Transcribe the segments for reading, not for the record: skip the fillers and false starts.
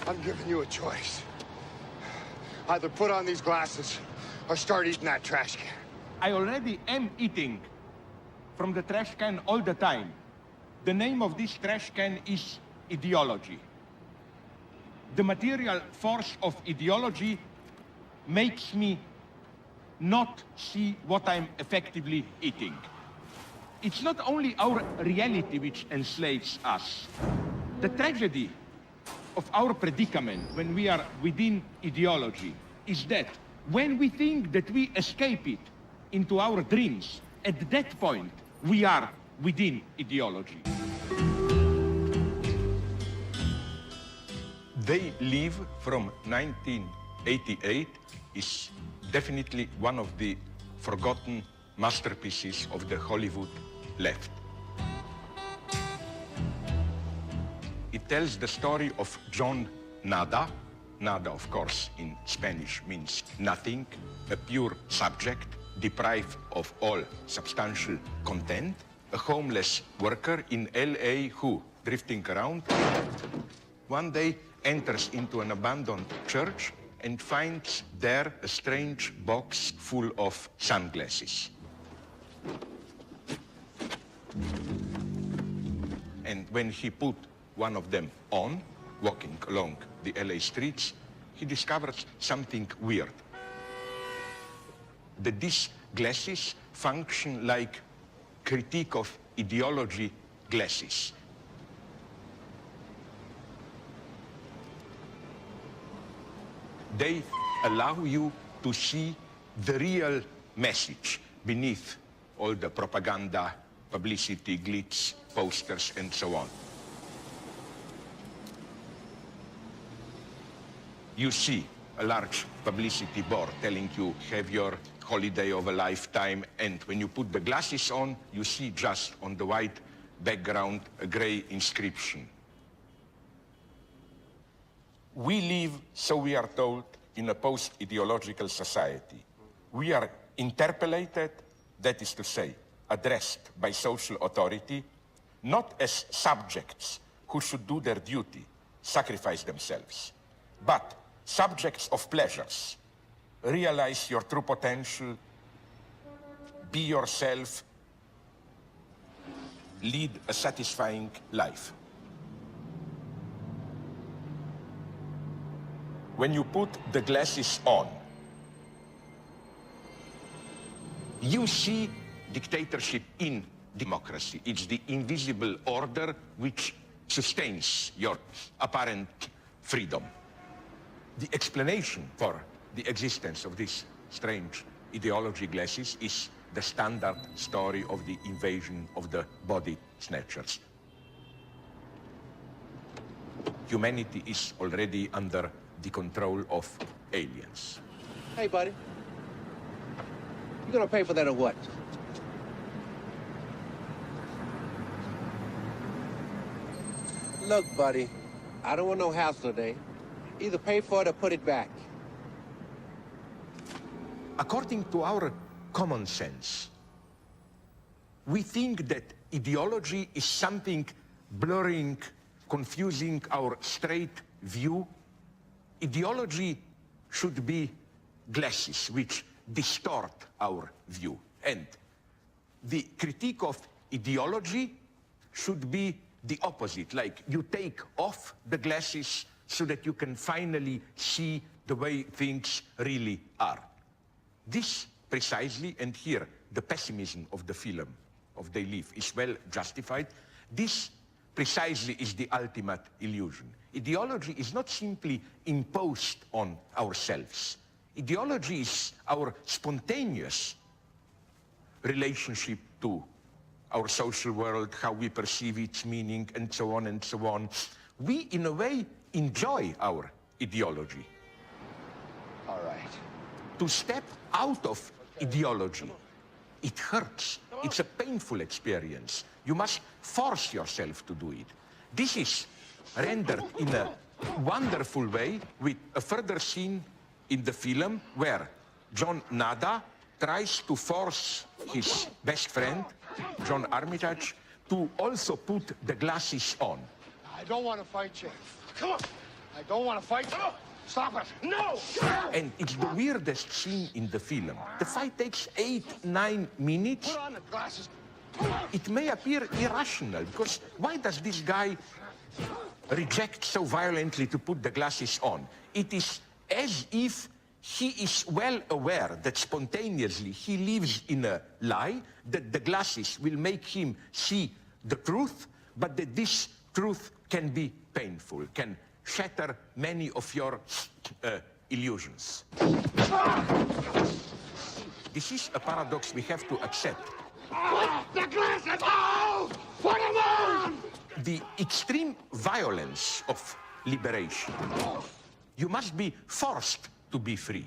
I'm giving you a choice. Either put on these glasses or start eating that trash can. I already am eating from the trash can all the time. The name of this trash can is ideology. The material force of ideology makes me not see what I'm effectively eating. It's not only our reality which enslaves us. The tragedy of our predicament when we are within ideology is that when we think that we escape it into our dreams, at that point we are within ideology. They Live from 1988 is definitely one of the forgotten masterpieces of the Hollywood left. It tells the story of John Nada. Nada, of course, in Spanish means nothing, a pure subject, deprived of all substantial content, a homeless worker in LA who, drifting around, one day enters into an abandoned church and finds there a strange box full of sunglasses. And when he put one of them on, walking along the LA streets, he discovers something weird. That these glasses function like critique of ideology glasses. They allow you to see the real message beneath all the propaganda, publicity, glitz, posters, and so on. You see a large publicity board telling you, have your holiday of a lifetime, and when you put the glasses on, you see just on the white background a gray inscription. We live, so we are told, in a post-ideological society. We are interpellated, that is to say, addressed by social authority, not as subjects who should do their duty, sacrifice themselves, but subjects of pleasures. Realize your true potential, be yourself, lead a satisfying life. When you put the glasses on, you see dictatorship in democracy. It's the invisible order which sustains your apparent freedom. The explanation for the existence of this strange ideology glasses is the standard story of the invasion of the body snatchers. Humanity is already under the control of aliens. Hey, buddy. You gonna pay for that or what? Look, buddy, I don't want no hassle today. Either pay for it or put it back. According to our common sense, we think that ideology is something blurring, confusing our straight view. Ideology should be glasses which distort our view. And the critique of ideology should be the opposite, like you take off the glasses so that you can finally see the way things really are. This precisely, and here the pessimism of the film, of They Live, is well justified. This precisely is the ultimate illusion. Ideology is not simply imposed on ourselves. Ideology is our spontaneous relationship to our social world, how we perceive its meaning, and so on and so on. We, in a way, enjoy our ideology. All right. To step out of ideology, it hurts. It's a painful experience. You must force yourself to do it. This is rendered in a wonderful way with a further scene in the film where John Nada tries to force his best friend, John Armitage, to also put the glasses on. I don't want to fight you. Come on. I don't want to fight. Stop it. No! And it's the weirdest scene in the film. The fight takes 8-9 minutes. Put on the glasses. It may appear irrational, because why does this guy reject so violently to put the glasses on? It is as if he is well aware that spontaneously he lives in a lie, that the glasses will make him see the truth, but that this truth can be painful, can shatter many of your illusions. This is a paradox we have to accept. Put the glasses on! Put them on! The extreme violence of liberation. You must be forced to be free.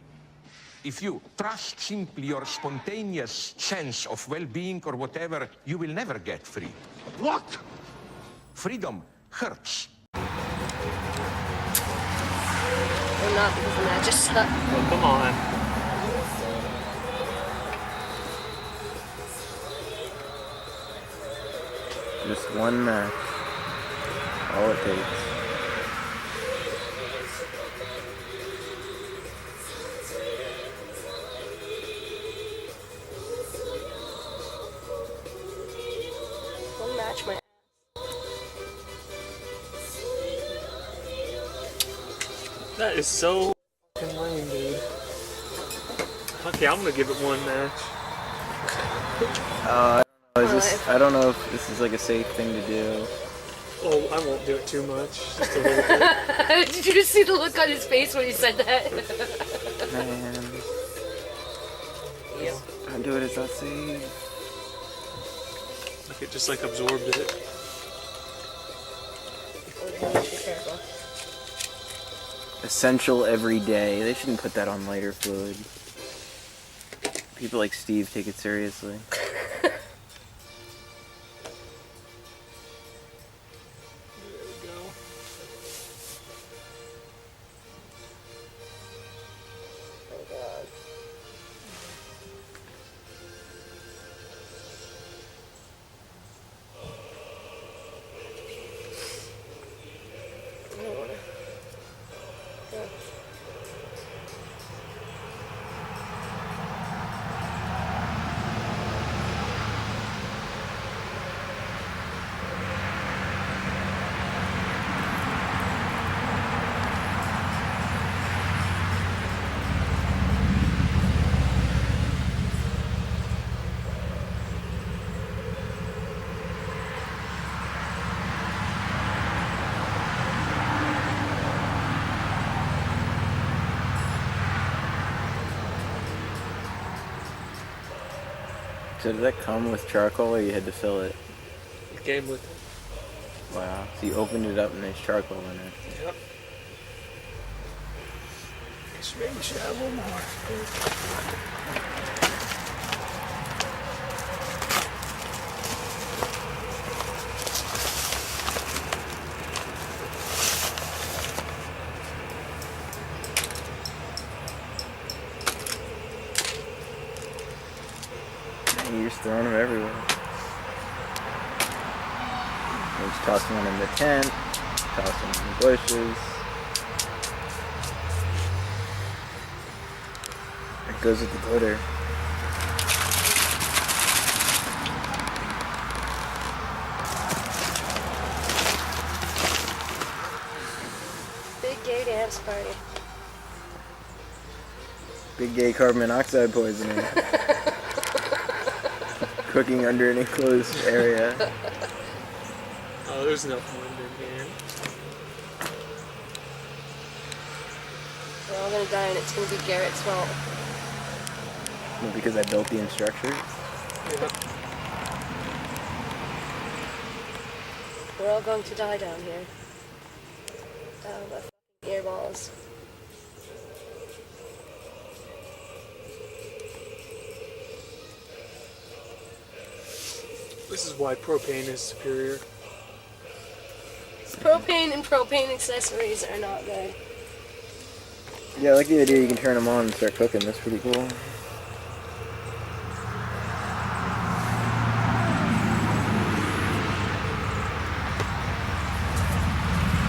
If you trust simply your spontaneous sense of well-being or whatever, you will never get free. What? Freedom hurts. Or not, because the match is stuck. Oh, come on. Just one match. All it takes. One match, my That is so fucking lame, dude. Okay, I'm gonna give it one match. I don't know if this is like a safe thing to do. Oh, I won't do it too much. Just a little bit. Did you just see the look on his face when he said that? Man. Yep. Don't do it, it's not safe. Like it just like absorbed it. Essential every day. They shouldn't put that on lighter fluid. People like Steve take it seriously. So did that come with charcoal or you had to fill it? It came with it. Wow. So you opened it up and there's charcoal in it. Yep. Just maybe we should have one more. You're just throwing them everywhere. You're just tossing them in the tent, tossing them in the bushes. It goes with the glitter. Big gay dance party. Big gay carbon monoxide poisoning. Cooking under an enclosed area. Oh, there's nothing under here. We're all gonna die and it's gonna be Garrett's fault. Because I built the structure. Yep. We're all going to die down here. Oh, the fucking earballs. This is why propane is superior. Propane and propane accessories are not good. Yeah, I like the idea you can turn them on and start cooking. That's pretty cool. I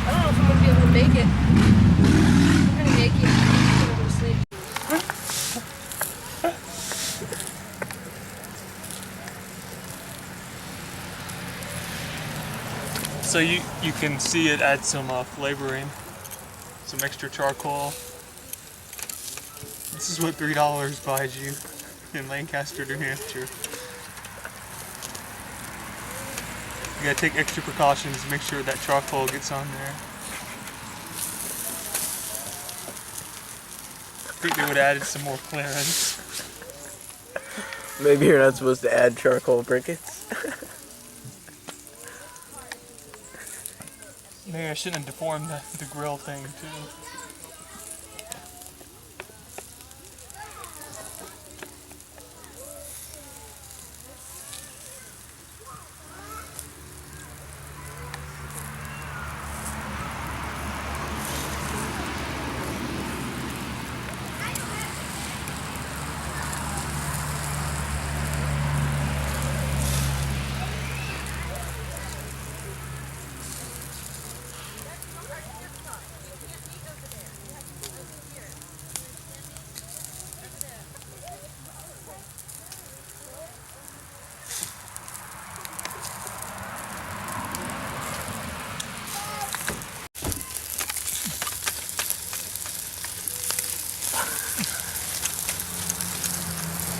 don't know if I'm gonna be able to make it. Also, you can see it add some flavoring, some extra charcoal. This is what $3 buys you in Lancaster, New Hampshire. You gotta take extra precautions to make sure that charcoal gets on there. I think they would have added some more clearance. Maybe you're not supposed to add charcoal briquettes. Maybe I shouldn't have deformed the grill thing too.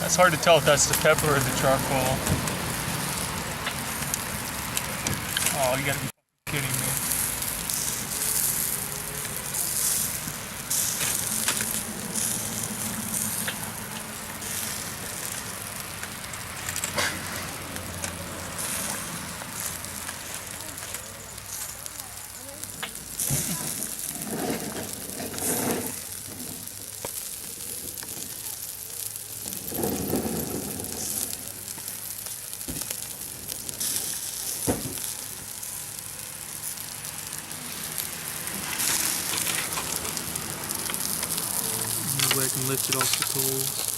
It's hard to tell if that's the pepper or the charcoal. Oh, you gotta be kidding me. I can lift it off the coals.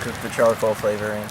Cook the charcoal flavor in.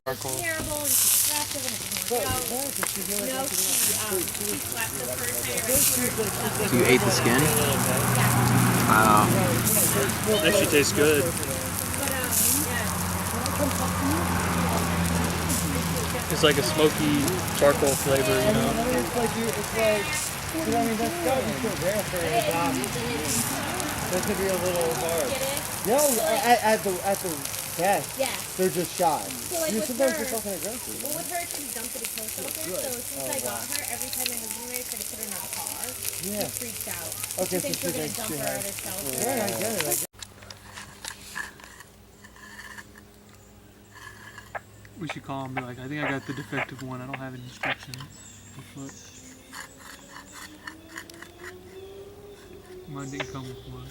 Terrible and she's aggressive and it's going to go. No, she slapped the first day. So you ate the skin? Yeah. Wow. Actually tastes good. It's like a smoky charcoal flavor, you know. It's like, you know, I mean, that's got to be so rare for it. That could be a little hard. No, at the test, Yeah. they're just shy. So like You with sometimes her, just fucking aggressive. well with her she dumped it in close filter, so since I got her, every time my husband and I tried to put her in our car, Yeah. she freaked out. Okay, She so thinks we're she gonna thinks dump she her has. out herself. Yeah, I get it. We should call him and be like, I think I got the defective one. I don't have any instructions. But mine didn't come with one.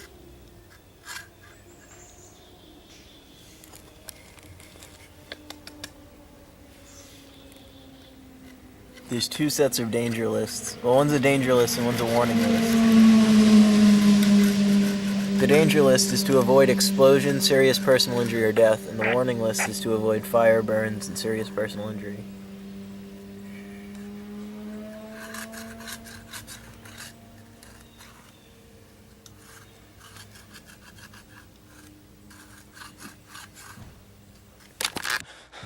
There's two sets of danger lists. Well, one's a danger list and one's a warning list. The danger list is to avoid explosion, serious personal injury, or death, and the warning list is to avoid fire, burns, and serious personal injury.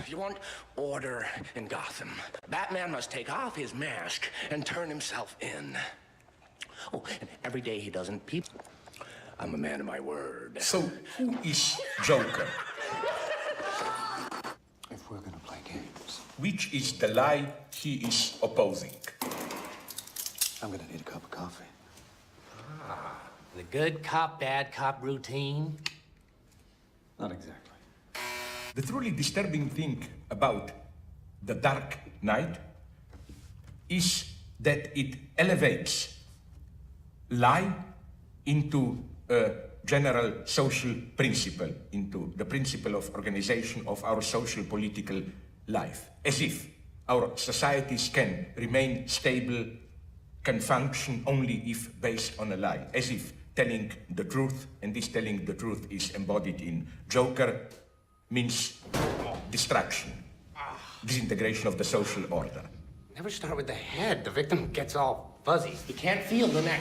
You want order in Gotham. Batman must take off his mask and turn himself in. Oh, and every day he doesn't peep. I'm a man of my word. So, who is Joker? If we're gonna play games, Which is the lie he is opposing? I'm gonna need a cup of coffee. The good cop, bad cop routine? Not exactly. The truly disturbing thing about The Dark Knight is that it elevates lie into a general social principle, into the principle of organization of our social political life, as if our societies can remain stable, can function only if based on a lie, as if telling the truth, and this telling the truth is embodied in Joker, means destruction, disintegration of the social order. Never start with the head. The victim gets all fuzzy. You can't feel the neck.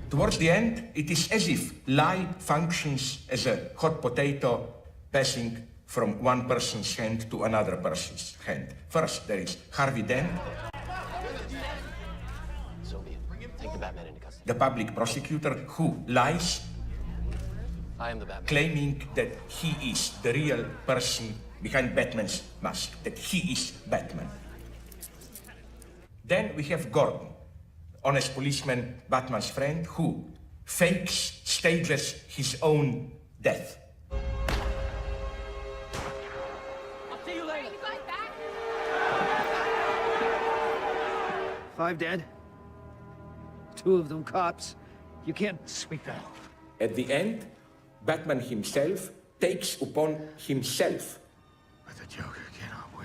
Towards the end, it is as if lie functions as a hot potato passing from one person's hand to another person's hand. First, there is Harvey Dent, So be it. Take the Batman into custody. the public prosecutor, who lies, I am the Batman. claiming that he is the real person behind Batman's mask, that he is Batman. Then we have Gordon, honest policeman, Batman's friend, who fakes, stages his own death. I'll see you later. 5 dead. 2 of them cops. You can't sweep that. At the end, Batman himself takes upon himself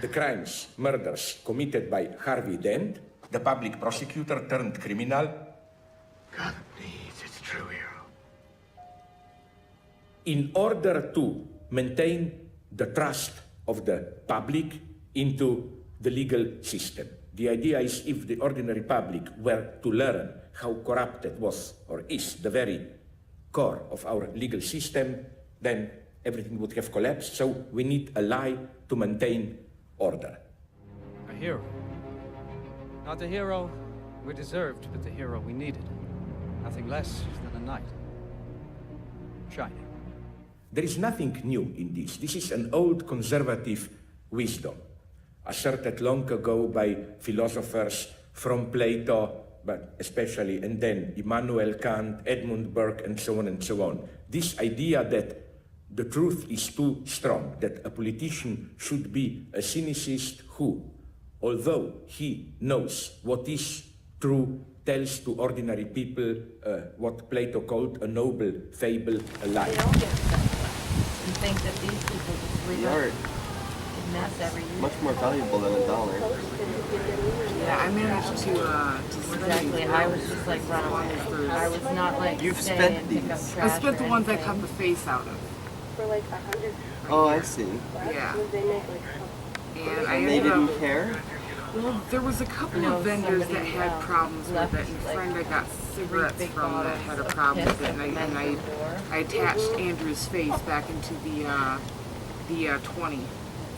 the crimes, murders committed by Harvey Dent, the public prosecutor turned criminal. God needs its true hero. In order to maintain the trust of the public into the legal system. The idea is if the ordinary public were to learn how corrupted was or is the very core of our legal system, then everything would have collapsed. So we need a lie to maintain order. A hero. Not the hero we deserved, but the hero we needed. Nothing less than a knight. Shining. There is nothing new in this. This is an old conservative wisdom, asserted long ago by philosophers from Plato, but especially, and then Immanuel Kant, Edmund Burke, and so on and so on. This idea that the truth is too strong, that a politician should be a cynicist who, although he knows what is true, tells to ordinary people what Plato called a noble fable, a lie. You think that these people just leave Art. mess every year? Much more valuable than $1. Yeah, I managed to Exactly. I was just like running. I was not like You've stay spent and pick up these. trash. I spent the or ones I anything. cut the face out of. For like 100. Oh, I see. Yeah. They make like. And I And they ended didn't up, care? well, there was a couple No, of vendors that somebody, had problems with left, it, and a like, friend I got cigarettes big from that bottles had a of problem piss with it, and and I then before. attached Andrew's face back into the 20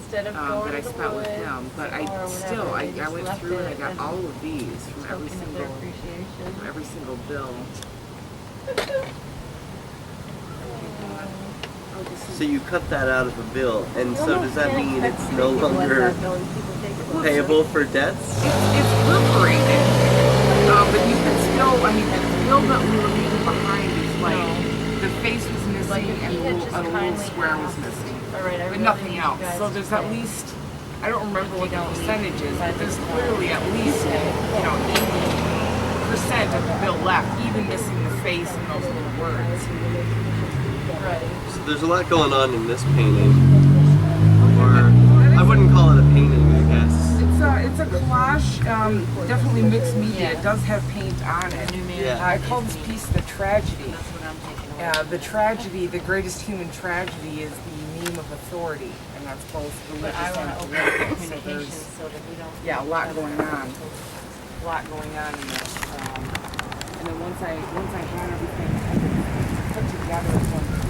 Instead of going that I to the spent with woods him. But or I whatever, still, they I just went left through and I it got as all of these from every token of their single, appreciation. from every single bill. So you cut that out of a bill, and so does that mean it's no longer payable for debts? It's perforated, but you can still, I mean, the bill that we were leaving behind is like, the face was missing and a little square was missing, but nothing else. So there's at least, I don't remember what the percentage is, but there's clearly at least, 80% of the bill left, even missing the face and those little words. So there's a lot going on in this painting, or I wouldn't call it a painting, I guess. It's a collage, definitely mixed media. It does have paint on it. Yeah. I call this piece the tragedy. The tragedy, the greatest human tragedy, is the meme of authority, and that's both religious and political. So there's, yeah, a lot going on. A lot going on in this. And then once I had everything put together as one piece,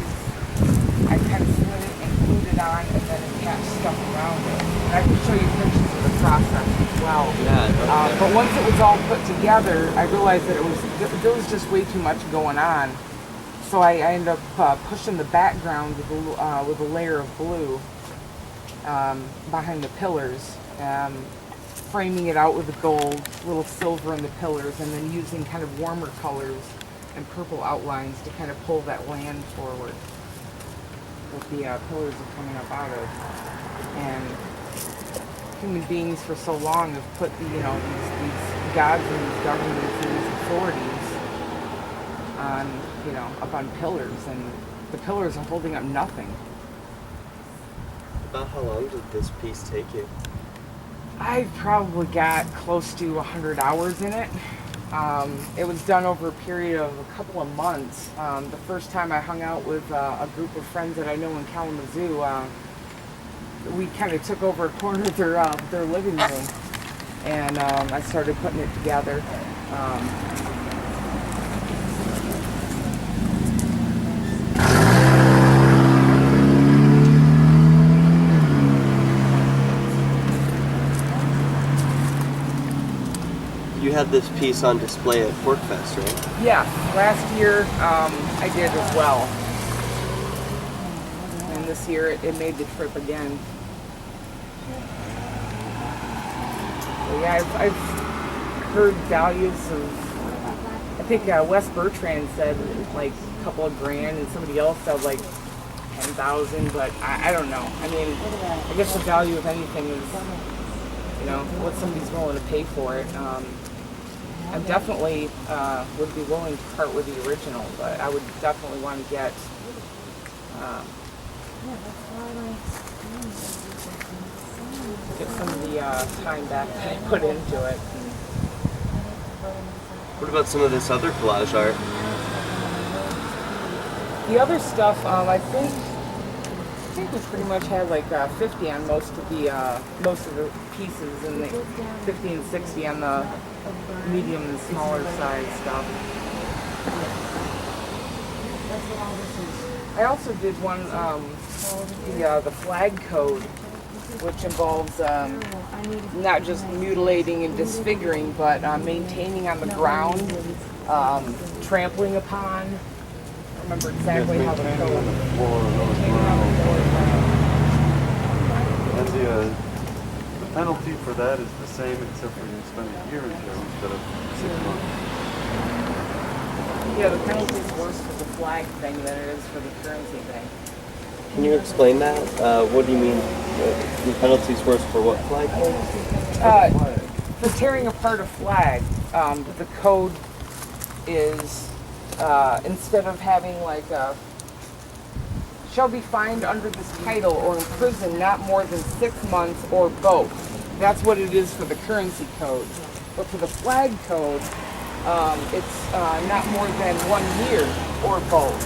I kind of slid it and glued it on, and then attached stuff around it. And I can show you pictures of the process as well. Yeah, but once it was all put together, I realized that there was just way too much going on So I ended up pushing the background with a layer of blue behind the pillars, framing it out with the gold, little silver in the pillars, and then using kind of warmer colors and purple outlines to kind of pull that land forward that the pillars are coming up out of. And human beings for so long have put these gods and these governments and these authorities on, up on pillars, and the pillars are holding up nothing. About how long did this piece take you? I've probably got close to 100 hours in it. It was done over a period of a couple of months. The first time I hung out with a group of friends that I know in Kalamazoo, we kind of took over a corner of their living room, and I started putting it together. You had this piece on display at Porkfest, right? Yeah, last year I did as well. And this year it made the trip again. So yeah, I've heard values of, I think Wes Bertrand said like a couple of grand, and somebody else said like 10,000, but I don't know. I mean, I guess the value of anything is, what somebody's willing to pay for it. I definitely would be willing to part with the original, but I would definitely want to get some of the time back that I put into it. What about some of this other collage art? The other stuff, I think we pretty much had like 50 on most of the pieces, and the 50 and 60 on the medium and smaller size stuff. I also did one, the flag code, which involves not just mutilating and disfiguring, but maintaining on the ground, trampling upon. I remember exactly how the code. And the penalty for that is the same, except for you spend a year in jail instead of 6 months. Yeah, the penalty is worse for the flag thing than it is for the currency thing. Can you explain that? What do you mean? The penalty's worse for what flag? For tearing apart a flag, the code is, instead of having like a shall be fined under this title or imprisoned not more than 6 months or both. That's what it is for the currency code. But for the flag code, it's not more than 1 year or both,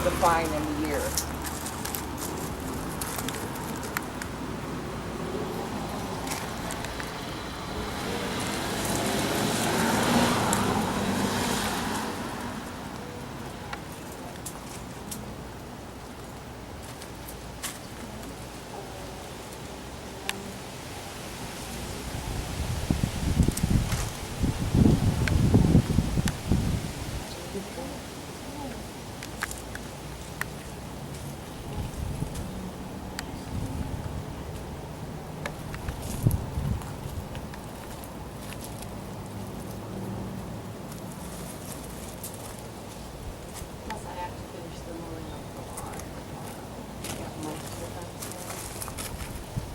the fine and the year.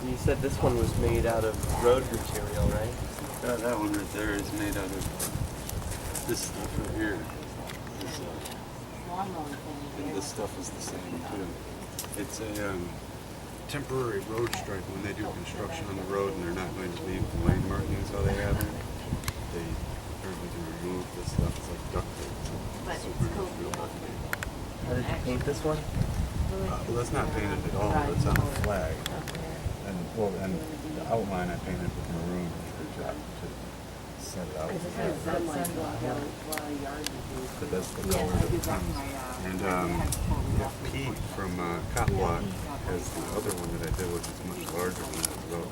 You said this one was made out of road material, right? That one right there is made out of this stuff right here. And this stuff is the same too. It's a temporary road stripe when they do construction on the road and they're not going to leave the lane markings how they have them. They can remove this stuff. It's like duct tape. It's super real duct tape. How did you paint this one? Well, that's not painted at all. It's on a flag. And the outline I painted with maroon to set it out. But that's the color of the tongue. And Pete from Cop Block has the other one that I did, which is much larger than that, about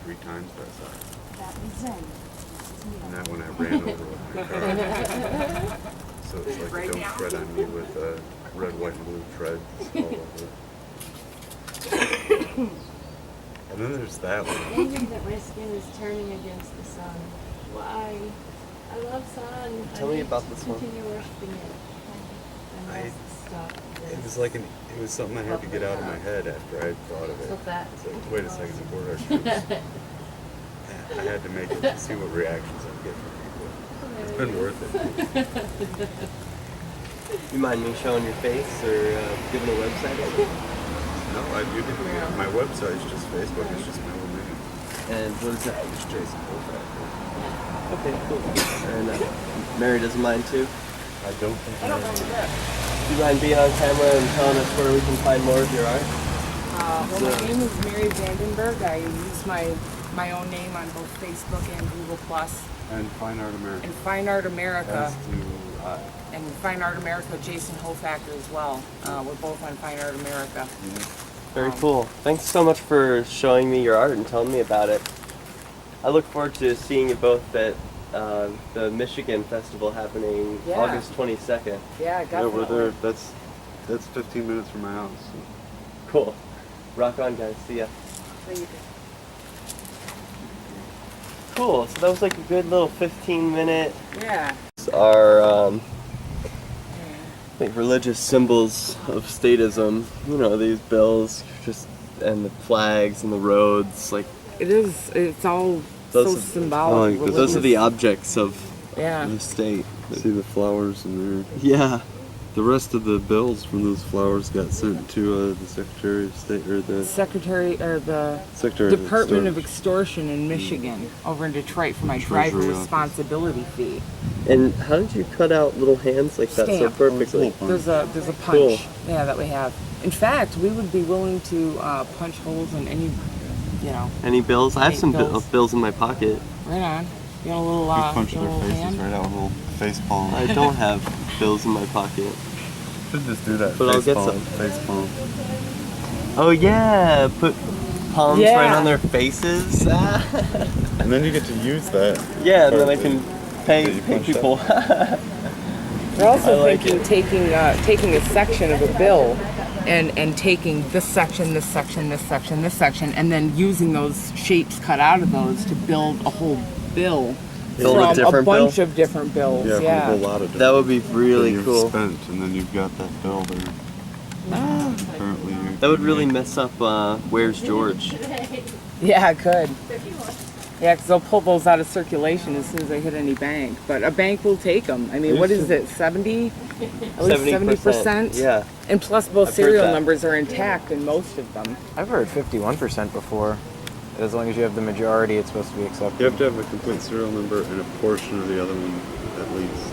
3 times that size. And that one I ran over with my car. So it's like, don't tread on me with red, white, and blue treads all over it. And then there's that one. Angry that my skin is turning against the sun. Why? I love sun. Tell me about this one. Continue worshiping it. It was like it was something I had to get out of my head after I thought of it. What's that? It's like, wait a second, support our troops. I had to make it to see what reactions I'd get from people. It's been worth it. You mind me showing your face or giving a website over? No, you didn't. My website's just Facebook. It's just my own name. And what is that? It's Jason Hofak. Okay, cool. And Mary doesn't mind too? I don't think I don't mind that. Do you mind being on camera and telling us where we can find more of your art? Well, my name is Mary Vandenberg. I use my own name on both Facebook and Google+. And Fine Art America. And Fine Art America. As do I. And Fine Art America, Jason Hofacker as well. We're both on Fine Art America. Very cool. Thanks so much for showing me your art and telling me about it. I look forward to seeing you both at the Michigan Festival happening August 22nd. Yeah, definitely. Yeah, we're there. That's 15 minutes from my house. So. Cool. Rock on, guys. See ya. Cool. So that was like a good little 15-minute. Yeah. Our like religious symbols of statism. You know, these bills, and the flags and the roads. Like it is. It's all so symbolic. Those are the objects of the state. See the flowers in there. Yeah. The rest of the bills from those flowers got sent to the Secretary of State or the Secretary Department of Extortion in Michigan, over in Detroit, for my driver responsibility fee. And how did you cut out little hands like that so perfectly? There's a punch, that we have. In fact, we would be willing to punch holes in any, Any bills? I have some bills in my pocket. Right on. You want a little, punch their faces hand? right out with a little face palm. I don't have bills in my pocket. Should just do that. But I'll get some. Face palm. Oh yeah, put palms right on their faces. And then you get to use that. Yeah, and then I can pay people. We're also thinking taking a section of a bill and taking this section, this section, this section, this section, and then using those shapes cut out of those to build a whole bill from a bunch of different bills. Yeah, from a whole lot of different. That would be really cool. Spent, and then you've got that bill there. Currently, that would really mess up Where's George? Yeah, it could. Yeah, because they'll pull those out of circulation as soon as they hit any bank. But a bank will take them. I mean, what is it, 70? At least 70%? Yeah. And plus both serial numbers are intact in most of them. I've heard 51% before. As long as you have the majority, it's supposed to be accepted. You have to have a complete serial number and a portion of the other one, at least.